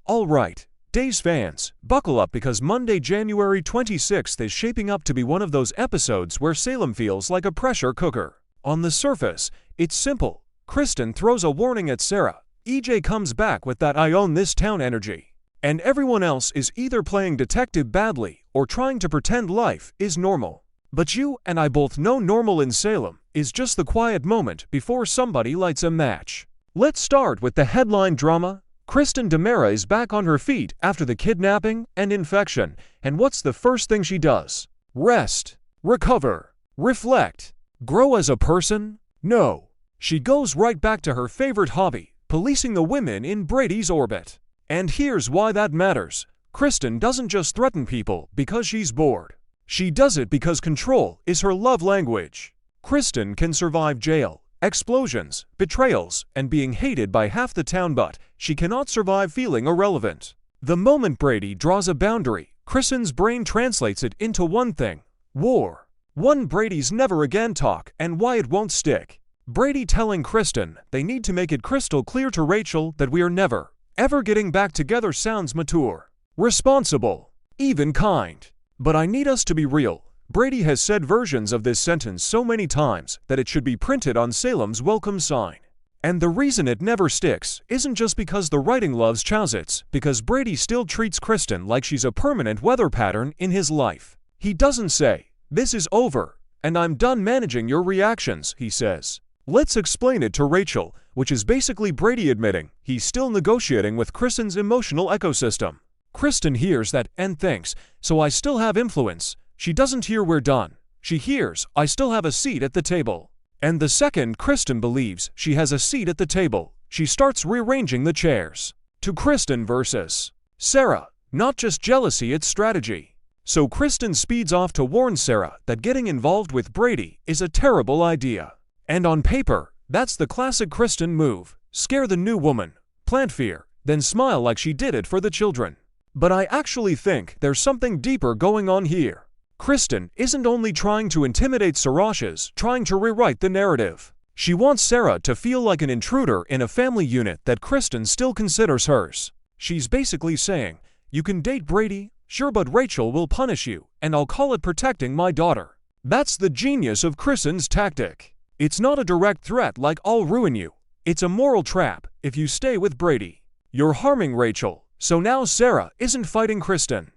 Alright, Days fans, buckle up because Monday, January 26th is shaping up to be one of those episodes where Salem feels like a pressure cooker. On the surface, it's simple. Kristen throws a warning at Sarah, EJ comes back with that "I own this town" energy, and everyone else is either playing detective badly or trying to pretend life is normal. But you and I both know normal in Salem is just the quiet moment before somebody lights a match. Let's start with the headline drama. Kristen DiMera is back on her feet after the kidnapping and infection, and what's the first thing she does? Rest, recover, reflect, grow as a person? No. She goes right back to her favorite hobby, policing the women in Brady's orbit. And here's why that matters. Kristen doesn't just threaten people because she's bored. She does it because control is her love language. Kristen can survive jail, explosions, betrayals, and being hated by half the town, but she cannot survive feeling irrelevant. The moment Brady draws a boundary, Kristen's brain translates it into one thing: war. One Brady's never again talk and why it won't stick. Brady telling Kristen they need to make it crystal clear to Rachel that we are never, ever getting back together sounds mature, responsible, even kind. But I need us to be real. Brady has said versions of this sentence so many times that it should be printed on Salem's welcome sign. And the reason it never sticks isn't just because the writing loves chows, it's because Brady still treats Kristen like she's a permanent weather pattern in his life. He doesn't say, "This is over, and I'm done managing your reactions," he says, "Let's explain it to Rachel," which is basically Brady admitting he's still negotiating with Kristen's emotional ecosystem. Kristen hears that and thinks, "So I still have influence." She doesn't hear "we're done." She hears, "I still have a seat at the table." And the second Kristen believes she has a seat at the table, she starts rearranging the chairs. To Kristen versus Sarah, not just jealousy, it's strategy. So Kristen speeds off to warn Sarah that getting involved with Brady is a terrible idea. And on paper, that's the classic Kristen move: scare the new woman, plant fear, then smile like she did it for the children. But I actually think there's something deeper going on here. Kristen isn't only trying to intimidate Sarah, she's trying to rewrite the narrative. She wants Sarah to feel like an intruder in a family unit that Kristen still considers hers. She's basically saying, "You can date Brady, sure, but Rachel will punish you, and I'll call it protecting my daughter." That's the genius of Kristen's tactic. It's not a direct threat like "I'll ruin you." It's a moral trap. If you stay with Brady, you're harming Rachel. So now Sarah isn't fighting Kristen.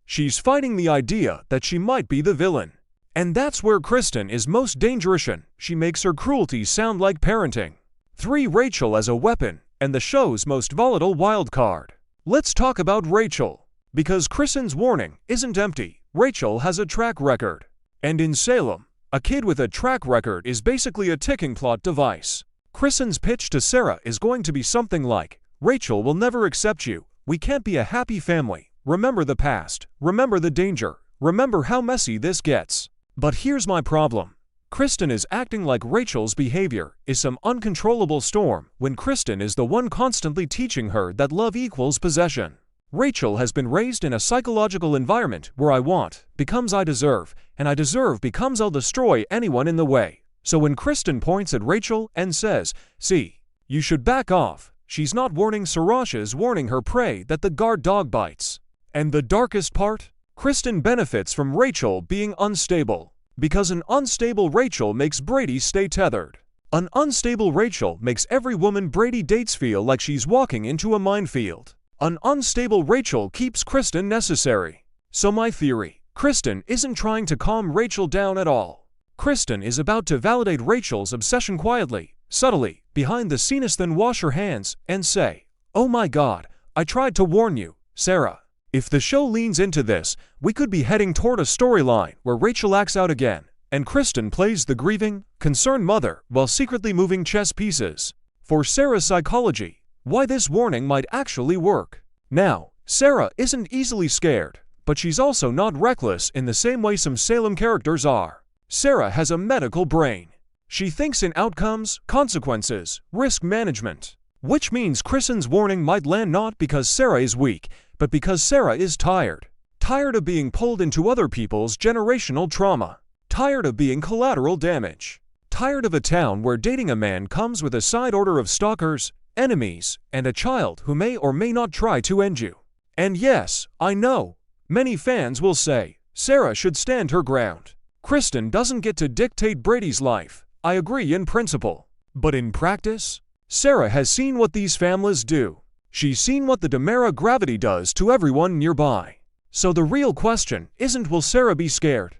She's fighting the idea that she might be the villain. And that's where Kristen is most dangerous. She makes her cruelty sound like parenting. 3. Rachel as a weapon, and the show's most volatile wildcard. Let's talk about Rachel. Because Kristen's warning isn't empty, Rachel has a track record. And in Salem, a kid with a track record is basically a ticking plot device. Kristen's pitch to Sarah is going to be something like, "Rachel will never accept you. We can't be a happy family. Remember the past. Remember the danger. Remember how messy this gets." But here's my problem. Kristen is acting like Rachel's behavior is some uncontrollable storm when Kristen is the one constantly teaching her that love equals possession. Rachel has been raised in a psychological environment where "I want" becomes "I deserve," and "I deserve" becomes "I'll destroy anyone in the way." So when Kristen points at Rachel and says, "See, you should back off," she's not warning Sarah, she's warning her prey that the guard dog bites. And the darkest part? Kristen benefits from Rachel being unstable. Because an unstable Rachel makes Brady stay tethered. An unstable Rachel makes every woman Brady dates feel like she's walking into a minefield. An unstable Rachel keeps Kristen necessary. So my theory, Kristen isn't trying to calm Rachel down at all. Kristen is about to validate Rachel's obsession quietly, subtly, behind the scenes, then wash her hands and say, "Oh my God, I tried to warn you, Sarah." If the show leans into this, we could be heading toward a storyline where Rachel acts out again, and Kristen plays the grieving, concerned mother while secretly moving chess pieces. For Sarah's psychology, why this warning might actually work. Now, Sarah isn't easily scared, but she's also not reckless in the same way some Salem characters are. Sarah has a medical brain. She thinks in outcomes, consequences, risk management. Which means Kristen's warning might land not because Sarah is weak, but because Sarah is tired. Tired of being pulled into other people's generational trauma. Tired of being collateral damage. Tired of a town where dating a man comes with a side order of stalkers, enemies, and a child who may or may not try to end you. And yes, I know, many fans will say, Sarah should stand her ground. Kristen doesn't get to dictate Brady's life. I agree in principle. But in practice, Sarah has seen what these families do. She's seen what the DiMera gravity does to everyone nearby. So the real question isn't will Sarah be scared?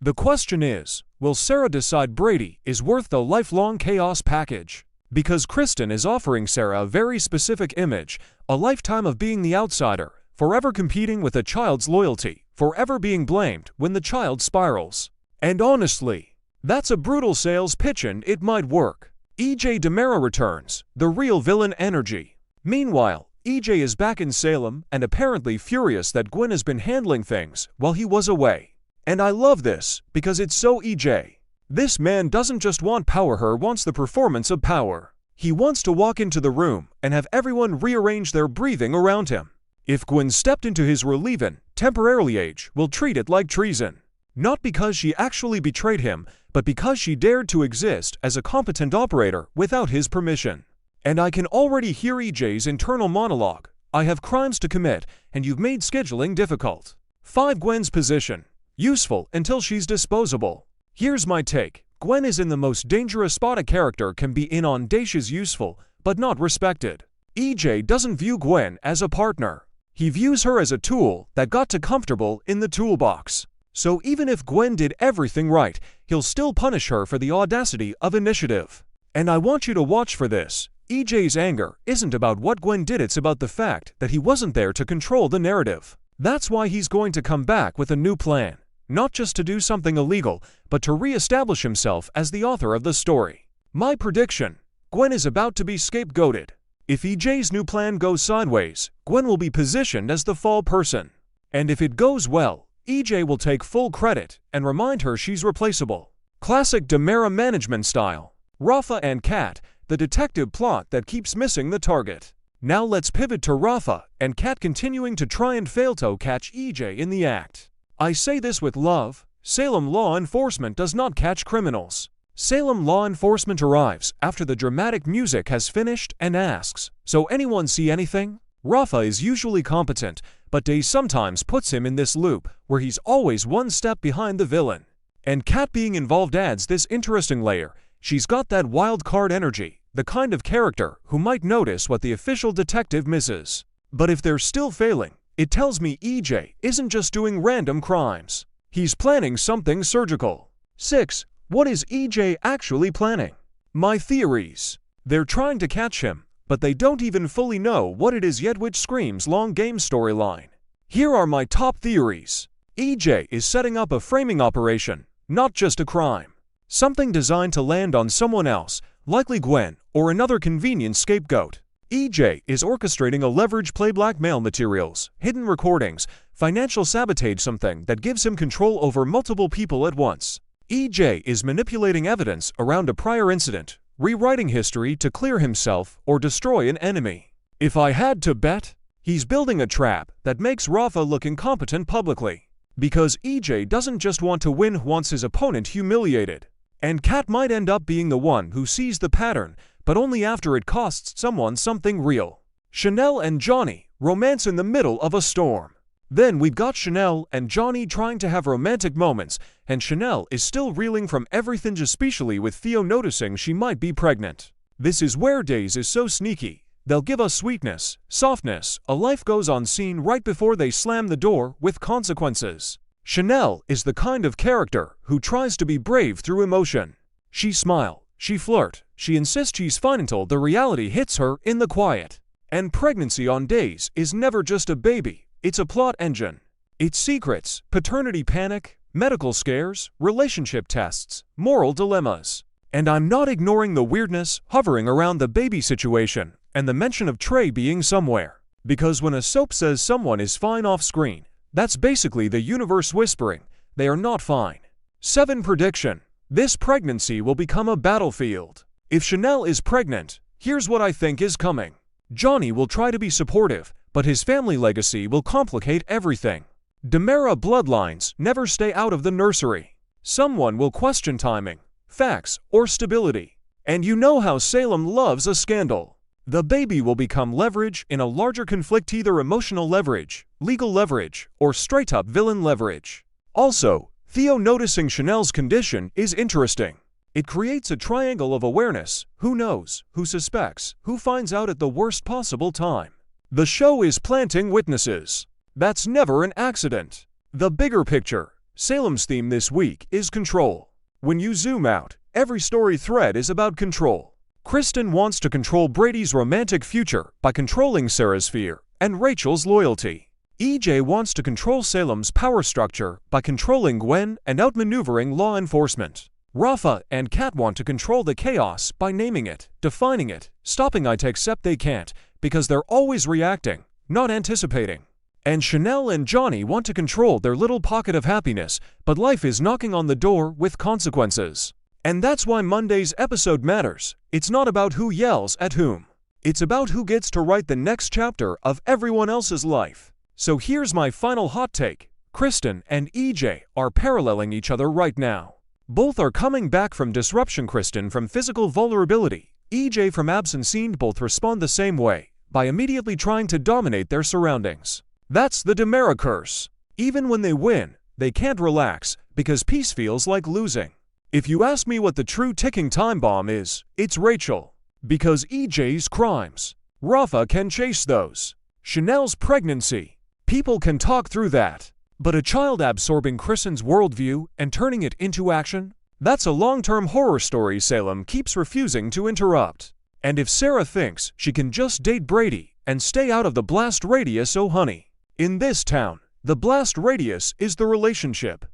The question is, will Sarah decide Brady is worth the lifelong chaos package? Because Kristen is offering Sarah a very specific image, a lifetime of being the outsider, forever competing with a child's loyalty, forever being blamed when the child spirals. And honestly, that's a brutal sales pitch and it might work. EJ DiMera returns, the real villain energy. Meanwhile, EJ is back in Salem and apparently furious that Gwen has been handling things while he was away. And I love this, because it's so EJ. This man doesn't just want power, he wants the performance of power. He wants to walk into the room and have everyone rearrange their breathing around him. If Gwen stepped into his relieving, temporarily age will treat it like treason. Not because she actually betrayed him, but because she dared to exist as a competent operator without his permission. And I can already hear EJ's internal monologue. I have crimes to commit, and you've made scheduling difficult. 5. Gwen's position. Useful until she's disposable. Here's my take. Gwen is in the most dangerous spot a character can be in on. Dash is useful, but not respected. EJ doesn't view Gwen as a partner. He views her as a tool that got too comfortable in the toolbox. So even if Gwen did everything right, he'll still punish her for the audacity of initiative. And I want you to watch for this. EJ's anger isn't about what Gwen did, it's about the fact that he wasn't there to control the narrative. That's why he's going to come back with a new plan. Not just to do something illegal, but to re-establish himself as the author of the story. My prediction, Gwen is about to be scapegoated. If EJ's new plan goes sideways, Gwen will be positioned as the fall person. And if it goes well, EJ will take full credit and remind her she's replaceable. Classic DiMera management style. Rafa and Kat, the detective plot that keeps missing the target. Now let's pivot to Rafa and Kat continuing to try and fail to catch EJ in the act. I say this with love. Salem law enforcement does not catch criminals. Salem law enforcement arrives after the dramatic music has finished and asks, "So anyone see anything?" Rafa is usually competent, but Day sometimes puts him in this loop where he's always one step behind the villain. And Kat being involved adds this interesting layer. She's got that wild card energy, the kind of character who might notice what the official detective misses. But if they're still failing, it tells me EJ isn't just doing random crimes. He's planning something surgical. 6. What is EJ actually planning? My theories. They're trying to catch him, but they don't even fully know what it is yet, which screams long game storyline. Here are my top theories. EJ is setting up a framing operation, not just a crime. Something designed to land on someone else, likely Gwen, or another convenient scapegoat. EJ is orchestrating a leverage play, blackmail materials, hidden recordings, financial sabotage, something that gives him control over multiple people at once. EJ is manipulating evidence around a prior incident, rewriting history to clear himself or destroy an enemy. If I had to bet, he's building a trap that makes Rafa look incompetent publicly. Because EJ doesn't just want to win, wants his opponent humiliated. And Kat might end up being the one who sees the pattern, but only after it costs someone something real. Chanel and Johnny, romance in the middle of a storm. Then we've got Chanel and Johnny trying to have romantic moments, and Chanel is still reeling from everything, especially with Theo noticing she might be pregnant. This is where Days is so sneaky. They'll give us sweetness, softness, a life goes on scene right before they slam the door with consequences. Chanel is the kind of character who tries to be brave through emotion. She smile, she flirt, she insists she's fine until the reality hits her in the quiet. And pregnancy on Days is never just a baby, it's a plot engine. It's secrets, paternity panic, medical scares, relationship tests, moral dilemmas. And I'm not ignoring the weirdness hovering around the baby situation and the mention of Trey being somewhere. Because when a soap says someone is fine off screen, that's basically the universe whispering, they are not fine. 7. Prediction. This pregnancy will become a battlefield. If Chanel is pregnant, here's what I think is coming. Johnny will try to be supportive, but his family legacy will complicate everything. DiMera bloodlines never stay out of the nursery. Someone will question timing, facts, or stability. And you know how Salem loves a scandal. The baby will become leverage in a larger conflict, either emotional leverage, legal leverage, or straight-up villain leverage. Also, Theo noticing Chanel's condition is interesting. It creates a triangle of awareness: who knows, who suspects, who finds out at the worst possible time. The show is planting witnesses. That's never an accident. The bigger picture. Salem's theme this week is control. When you zoom out, every story thread is about control. Kristen wants to control Brady's romantic future by controlling Sarah's fear and Rachel's loyalty. EJ wants to control Salem's power structure by controlling Gwen and outmaneuvering law enforcement. Rafa and Kat want to control the chaos by naming it, defining it, stopping it, except they can't because they're always reacting, not anticipating. And Chanel and Johnny want to control their little pocket of happiness, but life is knocking on the door with consequences. And that's why Monday's episode matters. It's not about who yells at whom. It's about who gets to write the next chapter of everyone else's life. So here's my final hot take. Kristen and EJ are paralleling each other right now. Both are coming back from disruption. Kristen from physical vulnerability, EJ from absence. Both respond the same way, by immediately trying to dominate their surroundings. That's the DiMera curse. Even when they win, they can't relax, because peace feels like losing. If you ask me what the true ticking time bomb is, it's Rachel. Because EJ's crimes, Rafa can chase those. Chanel's pregnancy, people can talk through that. But a child absorbing Kristen's worldview and turning it into action? That's a long-term horror story Salem keeps refusing to interrupt. And if Sarah thinks she can just date Brady and stay out of the blast radius, oh honey. In this town, the blast radius is the relationship.